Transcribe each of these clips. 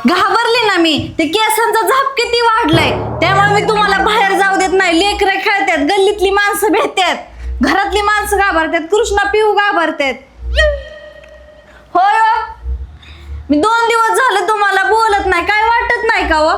घाबरले ना मी, ते केसांचा झाप किती वाढलाय त्यामुळे मी तुम्हाला बाहेर जाऊ देत नाही. लेकरं खेळतात, गल्लीतली माणसं भेटतात, घरातली माणसं घाबरतात, कृष्णा पिऊ घाबरतात. होय हो. मी 2 दिवस झाले तुम्हाला बोलत नाही, काय वाटत नाही का हो?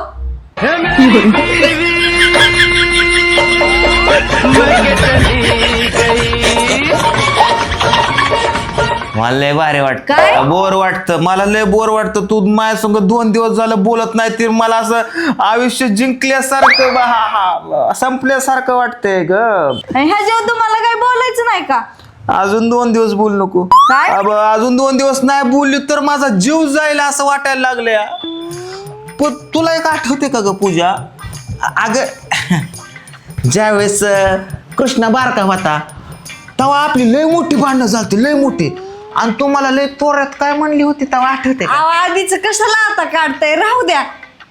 मला लय भारी काय? वाटतं, बोर वाटतं, मला लय बोर वाटतं. तू माझ्या संग 2 दिवस झालं बोलत नाही, तर मला असं आयुष्य जिंकल्यासारखं संपल्यासारखं वाटतंय ग. ह्याच्यावर तुम्हाला काय बोलायचं नाही का? अजून 2 दिवस बोल नको. काय? अजून 2 दिवस नाही बोलली तर माझा जीव जाईल असं वाटायला लागले. पण तुला एक आठवते का ग पूजा, अगं ज्यावेळेस कृष्णा बारका होता तेव्हा आपली लय मोठी भांडणं झालती, लय मोठी. आणि तुम्हाला लय पोरात काय म्हणली होती तेव्हा आठवते का? आधीच कशाला आता काढताय, राहू द्या.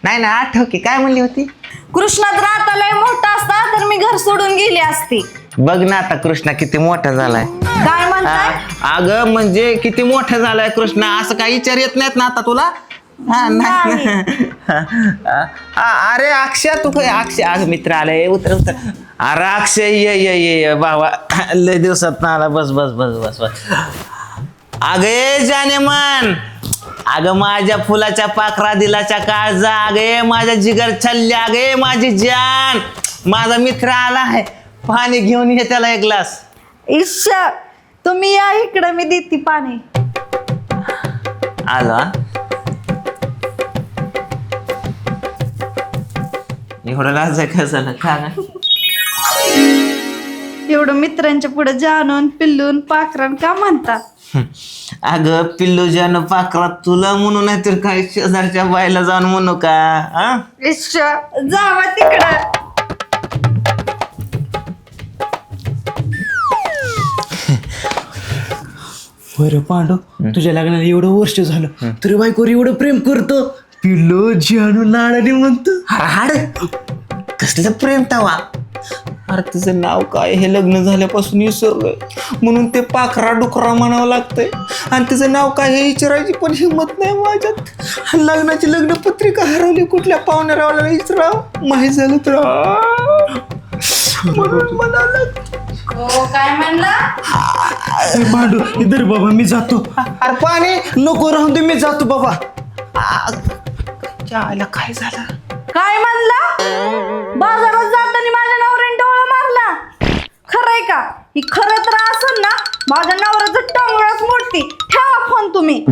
नाही ना, आठव की काय म्हणली होती? कृष्णा तर आता लय मोठा असता तर मी घर सोडून गेली असती. बघ ना आता कृष्णा किती मोठा झालाय. काय म्हणताय? अगं म्हणजे किती मोठा झालाय कृष्णा, असं काही विचार येत नाहीत ना आता तुला? नाही. अरे अक्षय, तू काय अक्षय, अगं मित्र आले, उतर उतर. अरे अक्षय ये ये ये बाबा, लय दिवसात ना आला. बस बस बस बस बस. अगे जाने मन, अगं माझ्या फुलाच्या पाखरा दिलाच्या काळजा, अगे माझ्या जिगर छल्ल्या, अगे माझी जान, माझा मित्र आला आहे, पाणी घेऊन ये त्याला 1 ग्लास. ईश्वर, तुम्ही या इकडं, मी देते पाणी. आलो. एवढं लाज आहे का झालं का? एवढं मित्रांच्या पुढे जानून पिल्लून पाखरण का म्हणता? अगं पिल्लू जान पाकरा तुला म्हणू नाही तर काय शेजारच्या बायला जाऊन म्हणू का? ईश्वर, जावा तिकडं. बरं पांडू, तुझ्या लग्नाला एवढं वर्ष झालं तरी बायकोवर एवढं प्रेम करतो. पिल्लो जानू लाडाने म्हणतो. हाड कसलं प्रेम तवा. अरे तुझं नाव काय हे लग्न झाल्यापासून विसरलोय, म्हणून ते पाखरा डुकरा म्हणावं लागतंय. आणि तिचं नाव काय हे विचारायची पण हिंमत नाही माझ्यात. लग्नाची लग्न पत्रिका हरवली, कुठल्या पाहुण्यारावला विचाराव, माहीत झालं तर म्हणून म्हणालं. हो, काय म्हणला? पांडू इधर बाबा, मी जातो. अरे पाणी नको राहू दे, मी जातो बाबा. आयला काय झालं? काय म्हणला? बाजारात जाताना माझ्या नवऱ्याने डोळा मारला. खरंय का? ही खरं तर असेल ना, माझ्या नवऱ्याचं टंगळच मोडती. ठेवा फोन तुम्ही.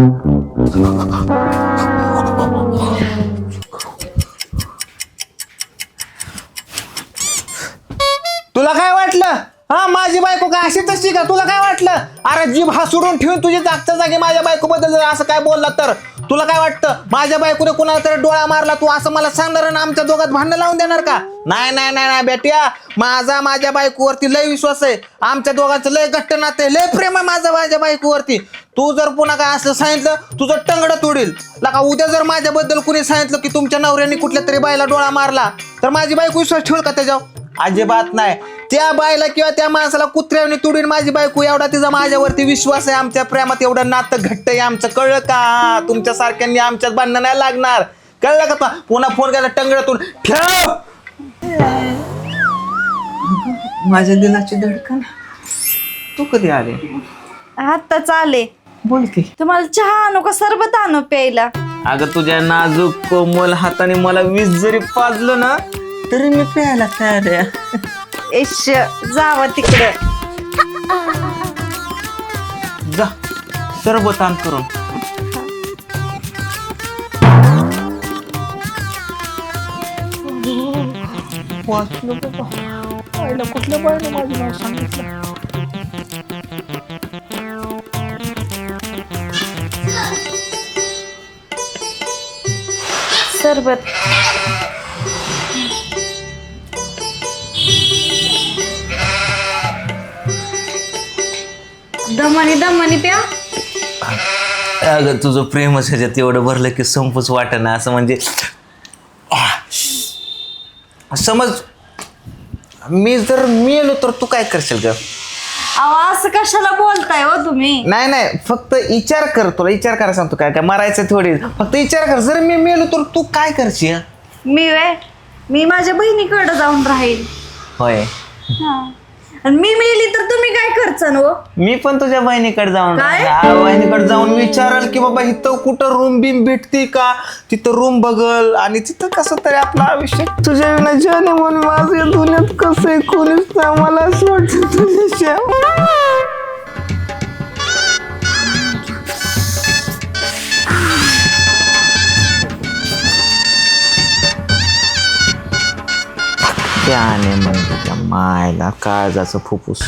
तुला काय वाटलं? हा, माझी बायको काय अशी तशी का? तुला काय वाटलं? अरे जीभ हा सोडून ठेवून तुझी जागच्या जागी माझ्या बायको बद्दल असं काय बोलला तर तुला काय वाटतं? माझ्या बायकोने कुणाला तरी डोळा मारला तू असं मला सांगणार ना आमच्या दोघात भांडण लावून देणार का? नाही नाही नाही नाही बेट्या, माझ्या बायकोवरती लय विश्वास आहे. आमच्या दोघांचं लय घट्ट नातं आहे, लय प्रेम आहे माझ्या बायकोवरती. तू जर पुन्हा काय असं सांगितलं तुझं टंगड तोडील. लका उद्या जर माझ्याबद्दल कुणी सांगितलं की तुमच्या नवऱ्याने कुठल्या तरी बायला डोळा मारला तर माझी बायको विश्वास ठेवल का त्याच्यावर? अजिबात नाही. त्या बायला किंवा त्या माणसाला कुत्र्याने तुडून माझी बायको, एवढा तिचा माझ्यावरती विश्वास आहे. आमच्या प्रेमात एवढं नातं घट्ट आहे आमचं, कळलं का? तुमच्या सारख्यांनी आमच्यात भांडण नाही लागणार, कळलं का? पुन्हा फोन केला टंगड्यातून ठेव. माझ्या दिलाची धडकन तू कधी आले? आत्ताच आले. बोल की. तुम्हाला चहा आणू का सरबत आणू प्यायला? अगं तुझ्या नाजूक कोमल हाताने मला 20 जरी पाजलं ना तरी मी प्यायला तयार आहे. ईश्वर, जावा तिकडं. जा सरबत आण करून. कुठल्या बायला माझं नाव सांगितलं? सरबत. दमानी प्या. अगं तुझं प्रेमच ह्याच्यात एवढं भरलं की संपूच वाटेना. असं म्हणजे समज मी जर मेलो तर तू काय करशील ग? अहो असं कशाला बोलताय हो तुम्ही? नाही नाही, फक्त विचार कर, तुला विचार करायला सांगतो. काय काय मरायचं थोडी, फक्त विचार कर. जर मी मेलो तर तू काय करशील? मी माझ्या बहिणीकडे जाऊन राहील. होय, हा. आणि मी मेली तर तुम्ही काय करचान हो? मी पण तुझ्या बहिणीकडे जाऊन काय? बहिणीकडे जाऊन विचारल की बाबा इथं कुठं रूम बिम भेटते का, तिथं रूम बघल आणि तिथं कसं तरी आपलं आयुष्य तुझ्या विना जाणे म्हणून माझं या दुनियात कसं आहे कोणीच ना, मला असं वाटतं तुझ्याशिवाय. त्याने म्हणजे त्या मायला काळजाचं फुफ्फुस.